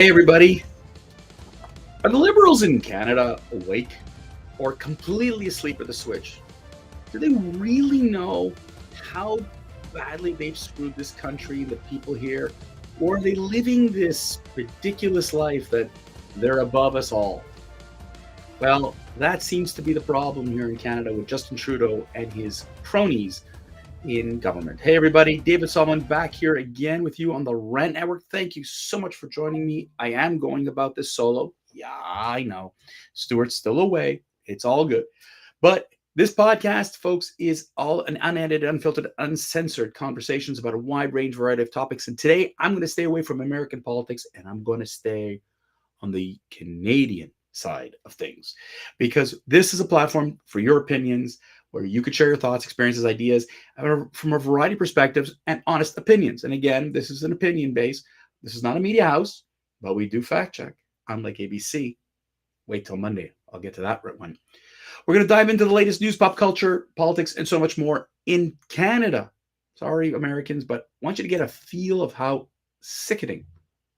Hey, everybody. Are the Liberals in Canada awake or completely asleep at the switch? Do they really know how badly they've screwed this country, the people here? Or are they living this ridiculous life that they're above us all? Well, that seems to be the problem here in Canada with Justin Trudeau and his cronies in government. Hey, everybody, David Solomon back here again with you on the Rant Network. Thank you so much for joining me. I am going about this solo. Yeah, I know. Stuart's still away. It's all good. But this podcast, folks, is all an unedited, unfiltered, uncensored conversations about a wide range variety of topics. And today I'm going to stay away from American politics and I'm going to stay on the Canadian side of things because this is a platform for your opinions where you could share your thoughts, experiences, ideas from a variety of perspectives and honest opinions. And again, this is an opinion base. This is not a media house, but we do fact check, unlike ABC. Wait till Monday. I'll get to that one. We're going to dive into the latest news, pop culture, politics, and so much more in Canada. Sorry, Americans, but I want you to get a feel of how sickening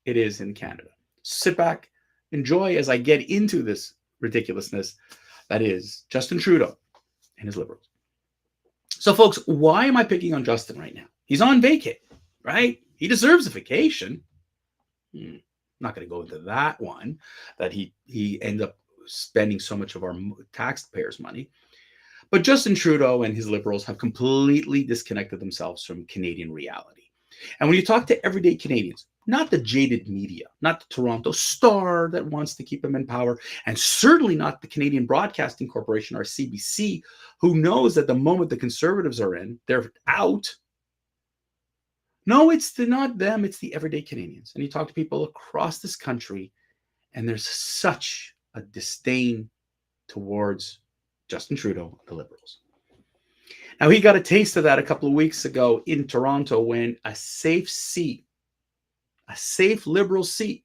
it is in Canada. Sit back, enjoy as I get into this ridiculousness that is Justin Trudeau and his Liberals. So, folks, why am I picking on Justin right now? He's on vacay, right? He deserves a vacation. Not going to go into that one, that he ended up spending so much of our taxpayers' money. But Justin Trudeau and his Liberals have completely disconnected themselves from Canadian reality. And when you talk to everyday Canadians, not the jaded media, not the Toronto Star that wants to keep them in power, and certainly not the Canadian Broadcasting Corporation or CBC, who knows that the moment the Conservatives are in, they're out. No, it's not them, it's the everyday Canadians. And you talk to people across this country, and there's such a disdain towards Justin Trudeau and the Liberals. Now, he got a taste of that a couple of weeks ago in Toronto when a safe Liberal seat,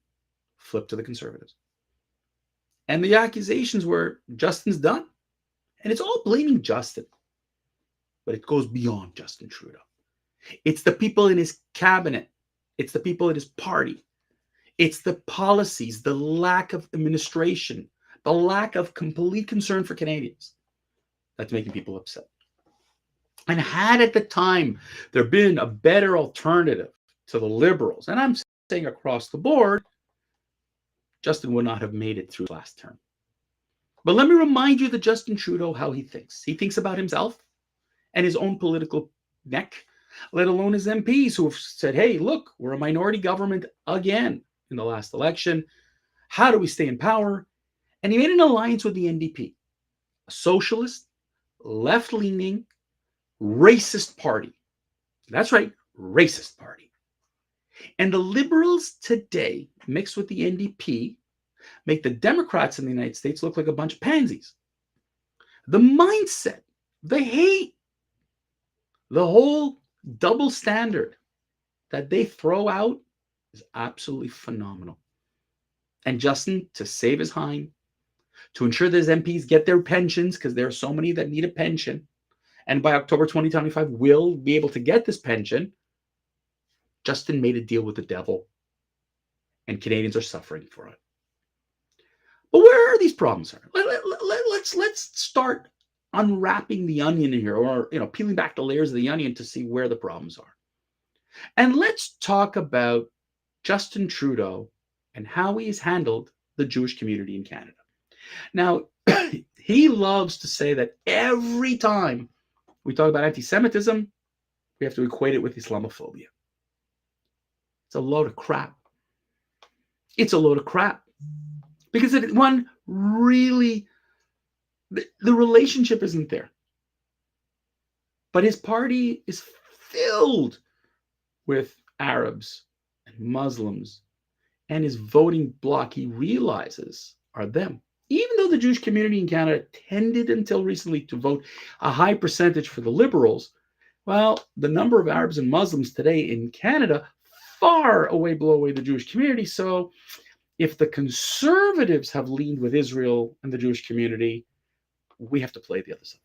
flipped to the Conservatives. And the accusations were Justin's done. And it's all blaming Justin. But it goes beyond Justin Trudeau. It's the people in his cabinet. It's the people in his party. It's the policies, the lack of administration, the lack of complete concern for Canadians that's making people upset. And had at the time there been a better alternative to the Liberals, and I'm saying across the board, Justin would not have made it through last term. But let me remind you that Justin Trudeau, how he thinks. He thinks about himself and his own political neck, let alone his MPs who have said, hey, look, we're a minority government again in the last election. How do we stay in power? And he made an alliance with the NDP, a socialist, left-leaning, racist party. That's right, racist party. And the Liberals today, mixed with the NDP, make the Democrats in the United States look like a bunch of pansies. The mindset, the hate, the whole double standard that they throw out is absolutely phenomenal. And Justin, to save his hind, to ensure that his MPs get their pensions, because there are so many that need a pension, and by October 2025 will be able to get this pension, Justin made a deal with the devil, and Canadians are suffering for it. But where are these problems? Let's start unwrapping the onion here, or peeling back the layers of the onion to see where the problems are. And let's talk about Justin Trudeau and how he's handled the Jewish community in Canada. Now, he loves to say that every time we talk about anti-Semitism, we have to equate it with Islamophobia. It's a load of crap. It's a load of crap. Because the relationship isn't there. But his party is filled with Arabs and Muslims, and his voting bloc, he realizes, are them. Even though the Jewish community in Canada tended until recently to vote a high percentage for the Liberals, well, the number of Arabs and Muslims today in Canada far blow away the Jewish community. So if the Conservatives have leaned with Israel and the Jewish community, we have to play the other side.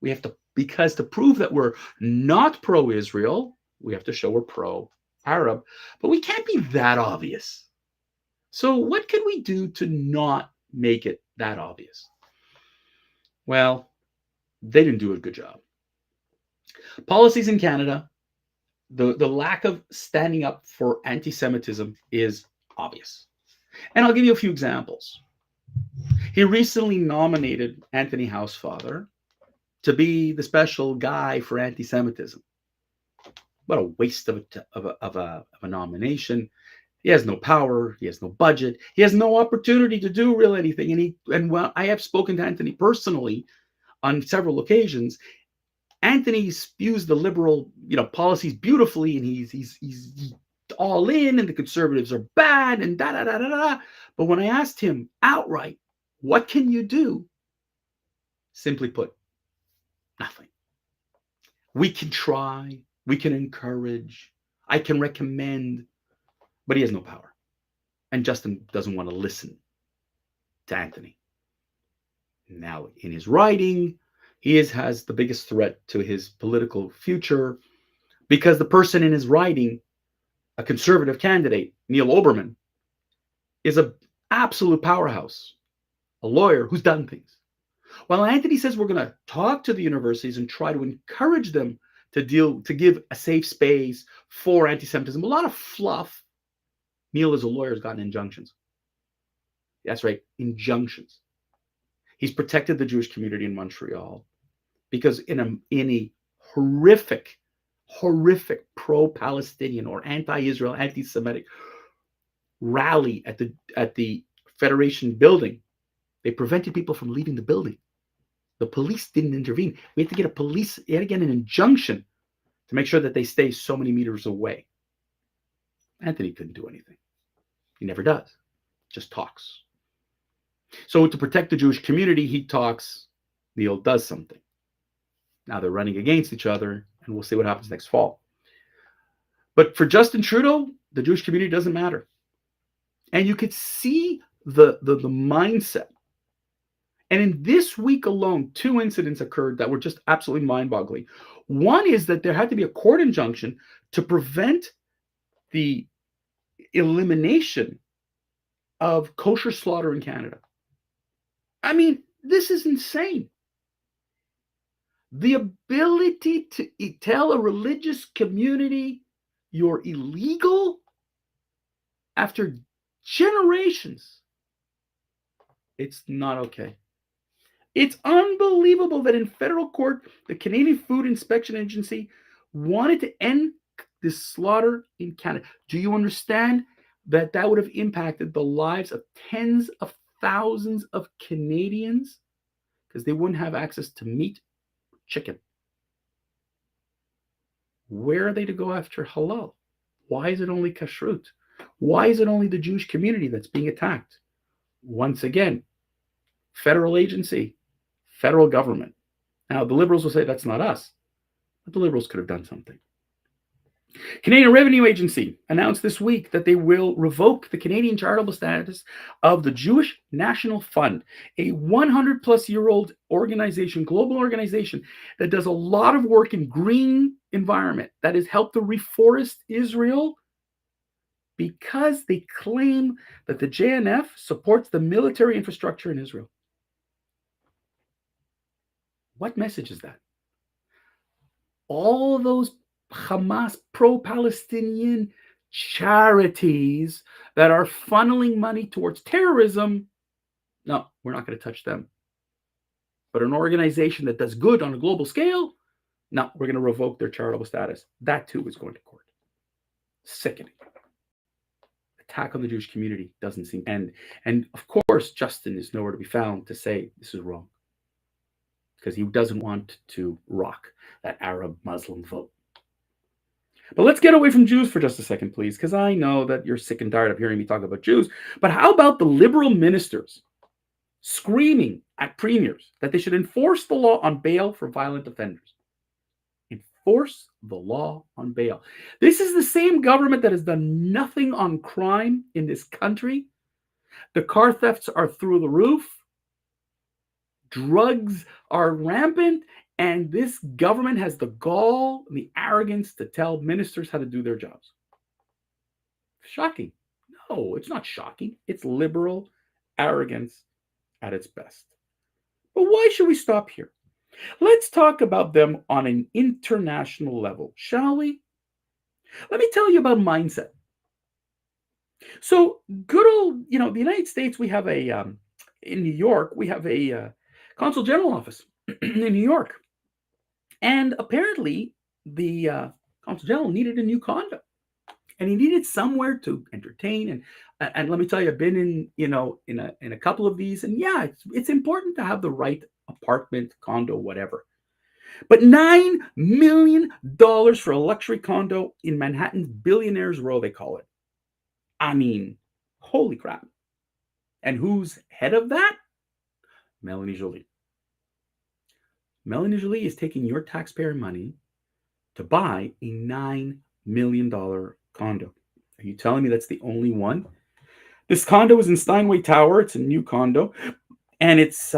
We have to, because to prove that we're not pro-Israel, we have to show we're pro-Arab. But we can't be that obvious. So what can we do to not make it that obvious? Well, they didn't do a good job. Policies in Canada, the lack of standing up for anti-Semitism is obvious. And I'll give you a few examples. He recently nominated Anthony Housefather to be the special guy for anti-Semitism. What a waste of a nomination. He has no power. He has no budget. He has no opportunity to do real anything. And I have spoken to Anthony personally on several occasions. Anthony spews the liberal, policies beautifully, and he's all in, and the conservatives are bad, and da da da da da. But when I asked him outright, what can you do? Simply put, nothing. We can try, we can encourage, I can recommend, but he has no power. And Justin doesn't want to listen to Anthony. Now, in his writing, he has the biggest threat to his political future because the person in his writing, a conservative candidate, Neil Oberman, is an absolute powerhouse, a lawyer who's done things. While Anthony says we're going to talk to the universities and try to encourage them to give a safe space for anti-Semitism, a lot of fluff. Neil, as a lawyer, has gotten injunctions. That's right, injunctions. He's protected the Jewish community in Montreal because in a horrific pro-Palestinian or anti-Israel, anti-Semitic rally at the Federation building, they prevented people from leaving the building. The police didn't intervene. We had to get an injunction to make sure that they stay so many meters away. Anthony couldn't do anything. He never does. Just talks. So to protect the Jewish community, he talks. Neil does something. Now they're running against each other, and we'll see what happens next fall. But for Justin Trudeau, the Jewish community doesn't matter. And you could see the mindset. And in this week alone, 2 incidents occurred that were just absolutely mind-boggling. One is that there had to be a court injunction to prevent the elimination of kosher slaughter in Canada. I mean, this is insane. The ability to tell a religious community you're illegal after generations, it's not okay. It's unbelievable that in federal court, the Canadian Food Inspection Agency wanted to end this slaughter in Canada. Do you understand that would have impacted the lives of tens of thousands of Canadians because they wouldn't have access to meat, chicken? Where are they to go after halal? Why is it only kashrut? Why is it only the Jewish community that's being attacked? Once again, federal agency, federal government. Now, the Liberals will say that's not us, but the Liberals could have done something. Canadian Revenue Agency announced this week that they will revoke the Canadian charitable status of the Jewish National Fund, a 100-plus-year-old organization, global organization that does a lot of work in green environment, that has helped to reforest Israel, because they claim that the JNF supports the military infrastructure in Israel. What message is that? All those Hamas pro-Palestinian charities that are funneling money towards terrorism, no, we're not going to touch them. But an organization that does good on a global scale, no, we're going to revoke their charitable status. That too is going to court. Sickening. Attack on the Jewish community doesn't seem to end. And of course, Justin is nowhere to be found to say this is wrong, because he doesn't want to rock that Arab Muslim vote. But let's get away from Jews for just a second, please, because I know that you're sick and tired of hearing me talk about Jews. But how about the liberal ministers screaming at premiers that they should enforce the law on bail for violent offenders? Enforce the law on bail. This is the same government that has done nothing on crime in this country. The car thefts are through the roof. Drugs are rampant. And this government has the gall and the arrogance to tell ministers how to do their jobs. Shocking. No, it's not shocking. It's liberal arrogance at its best. But why should we stop here? Let's talk about them on an international level, shall we? Let me tell you about mindset. So, good old, the United States, we have in New York, we have a consul general office in New York. And apparently, the consul general needed a new condo. And he needed somewhere to entertain. And let me tell you, I've been in a couple of these. And yeah, it's important to have the right apartment, condo, whatever. But $9 million for a luxury condo in Manhattan's Billionaires Row, they call it. I mean, holy crap. And who's head of that? Melanie Joly. Melanie Joly is taking your taxpayer money to buy a $9 million condo. Are you telling me that's the only one? This condo is in Steinway Tower. It's a new condo. And it's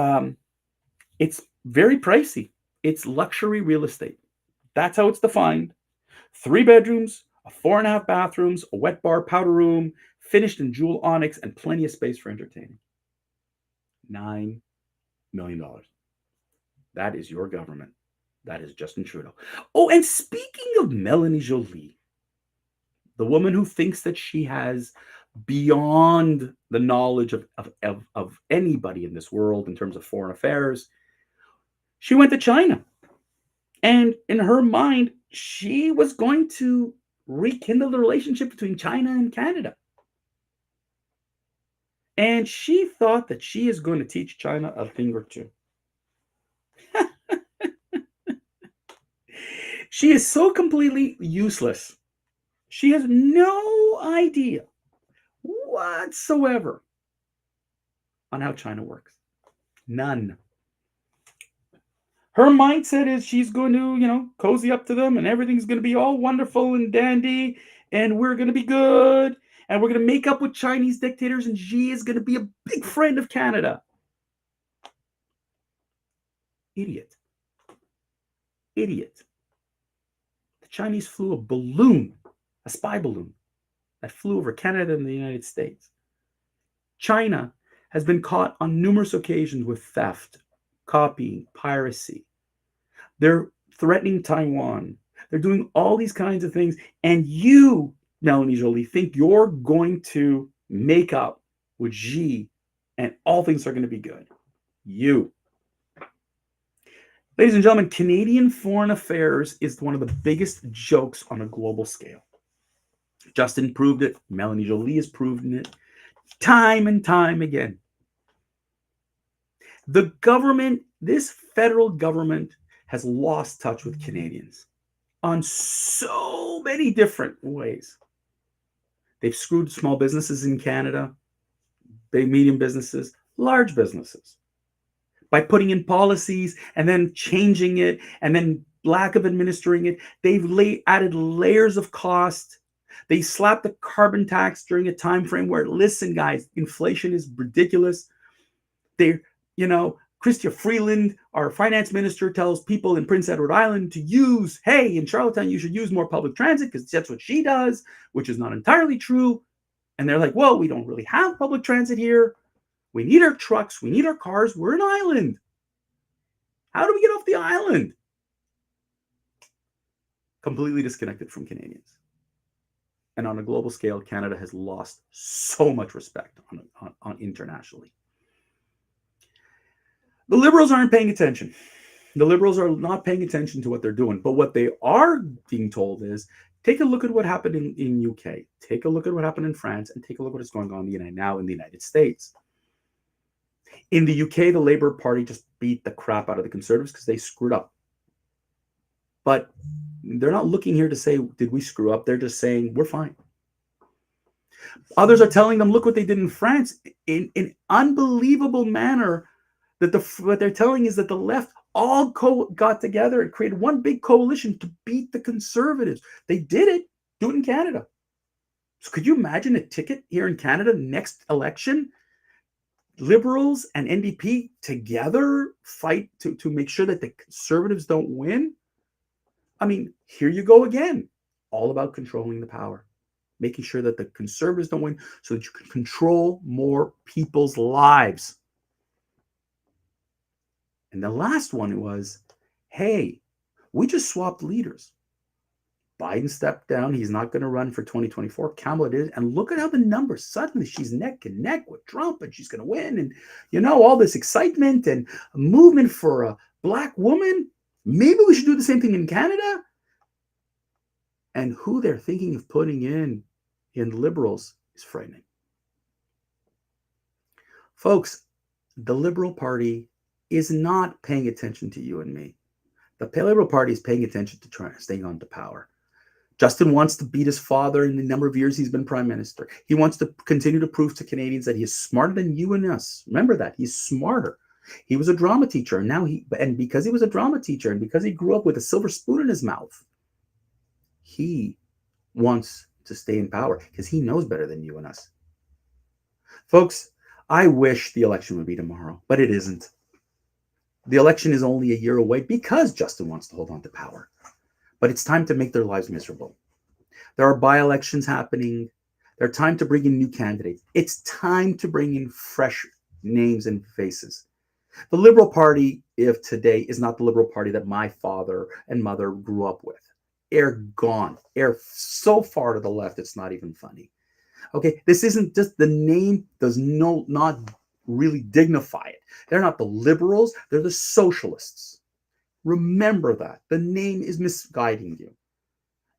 very pricey. It's luxury real estate. That's how it's defined. 3 bedrooms, 4.5 bathrooms, a wet bar, powder room, finished in jewel onyx, and plenty of space for entertaining. $9 million. That is your government. That is Justin Trudeau. Oh, and speaking of Melanie Joly, the woman who thinks that she has beyond the knowledge of anybody in this world in terms of foreign affairs, she went to China. And in her mind, she was going to rekindle the relationship between China and Canada. And she thought that she is going to teach China a thing or two. She is so completely useless. She has no idea whatsoever on how China works. None. Her mindset is she's going to, cozy up to them and everything's going to be all wonderful and dandy and we're going to be good and we're going to make up with Chinese dictators and Xi is going to be a big friend of Canada. Idiot. The Chinese flew a balloon, a spy balloon, that flew over Canada and the United States. China has been caught on numerous occasions with theft, copying, piracy. They're threatening Taiwan. They're doing all these kinds of things. And you, Melanie Joly, think you're going to make up with Xi and all things are going to be good. You. Ladies and gentlemen, Canadian foreign affairs is one of the biggest jokes on a global scale. Justin proved it. Melanie Joly has proven it time and time again. The government, this federal government, has lost touch with Canadians on so many different ways. They've screwed small businesses in Canada, big, medium businesses, large businesses, by putting in policies and then changing it and then lack of administering it. They've added layers of cost. They slapped the carbon tax during a time frame where, listen, guys, inflation is ridiculous. Chrystia Freeland, our finance minister, tells people in Prince Edward Island to use, hey, in Charlottetown, you should use more public transit because that's what she does, which is not entirely true. And they're like, well, we don't really have public transit here. We need our trucks. We need our cars. We're an island. How do we get off the island? Completely disconnected from Canadians. And on a global scale, Canada has lost so much respect on internationally. The Liberals aren't paying attention. The Liberals are not paying attention to what they're doing. But what they are being told is, take a look at what happened in UK. Take a look at what happened in France. And take a look at what's going on now in the United States. In the UK, the Labour Party just beat the crap out of the Conservatives because they screwed up. But they're not looking here to say, did we screw up? They're just saying, we're fine. Others are telling them, look what they did in France in an unbelievable manner. What they're telling is that the left all got together and created one big coalition to beat the Conservatives. They did it. Do it in Canada. So could you imagine a ticket here in Canada next election? Liberals and NDP together fight to make sure that the Conservatives don't win. I mean, here you go again. All about controlling the power. making sure that the conservatives don't win so that you can control more people's lives. And the last one was, hey, we just swapped leaders. Biden stepped down. He's not going to run for 2024. Kamala did. And look at how the numbers, suddenly she's neck and neck with Trump and she's going to win. And, you know, all this excitement and a movement for a Black woman. Maybe we should do the same thing in Canada. And who they're thinking of putting in Liberals is frightening. Folks, the Liberal Party is not paying attention to you and me. The Liberal Party is paying attention to staying on to power. Justin wants to beat his father in the number of years he's been prime minister. He wants to continue to prove to Canadians that he is smarter than you and us. Remember that. He's smarter. He was a drama teacher. And because he was a drama teacher and because he grew up with a silver spoon in his mouth, he wants to stay in power because he knows better than you and us. Folks, I wish the election would be tomorrow, but it isn't. The election is only a year away because Justin wants to hold on to power. But it's time to make their lives miserable. There are by-elections happening. They're time to bring in new candidates. It's time to bring in fresh names and faces. The Liberal Party of today is not the Liberal Party that my father and mother grew up with. They're gone. They're so far to the left, it's not even funny. Okay, this isn't just the name does not really dignify it. They're not the liberals, they're the socialists. Remember that. The name is misguiding you.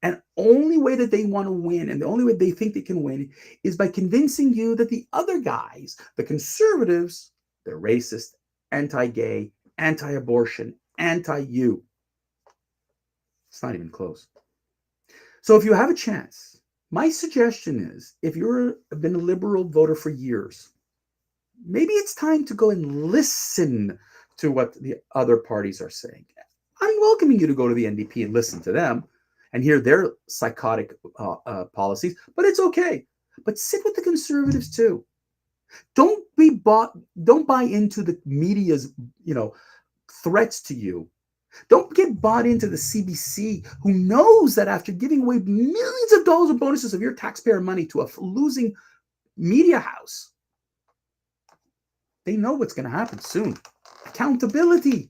And only way that they want to win and the only way they think they can win is by convincing you that the other guys, the conservatives, they're racist, anti-gay, anti-abortion, anti-you. It's not even close. So if you have a chance, my suggestion is if you've been a liberal voter for years, maybe it's time to go and listen to what the other parties are saying. I'm welcoming you to go to the NDP and listen to them and hear their psychotic policies, but it's okay. But sit with the conservatives too. Don't buy into the media's, threats to you. Don't get bought into the CBC, who knows that after giving away millions of dollars of bonuses of your taxpayer money to a losing media house, they know what's going to happen soon. Accountability.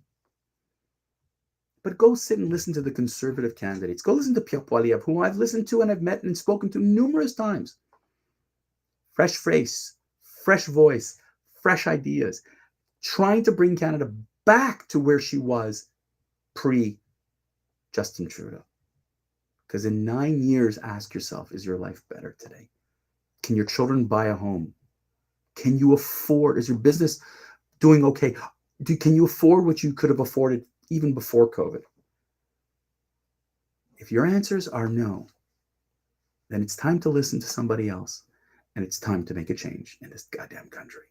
But go sit and listen to the conservative candidates. Go listen to Pierre Poilievre, whom I've listened to and I've met and spoken to numerous times. Fresh face, fresh voice, fresh ideas, trying to bring Canada back to where she was pre-Justin Trudeau. Because in 9 years, ask yourself, is your life better today? Can your children buy a home? Can you afford, is your business doing okay? Can you afford what you could have afforded even before COVID? If your answers are no, then it's time to listen to somebody else. And it's time to make a change in this goddamn country.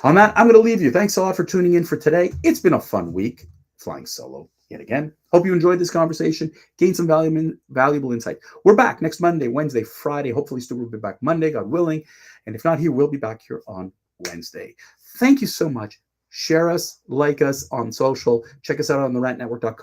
On that, I'm going to leave you. Thanks a lot for tuning in for today. It's been a fun week flying solo yet again. Hope you enjoyed this conversation, gained some valuable insight. We're back next Monday, Wednesday, Friday. Hopefully Stu will be back Monday, God willing. And if not here, we'll be back here on Wednesday. Thank you so much. Share us, like us on social. Check us out on therantnetwork.com.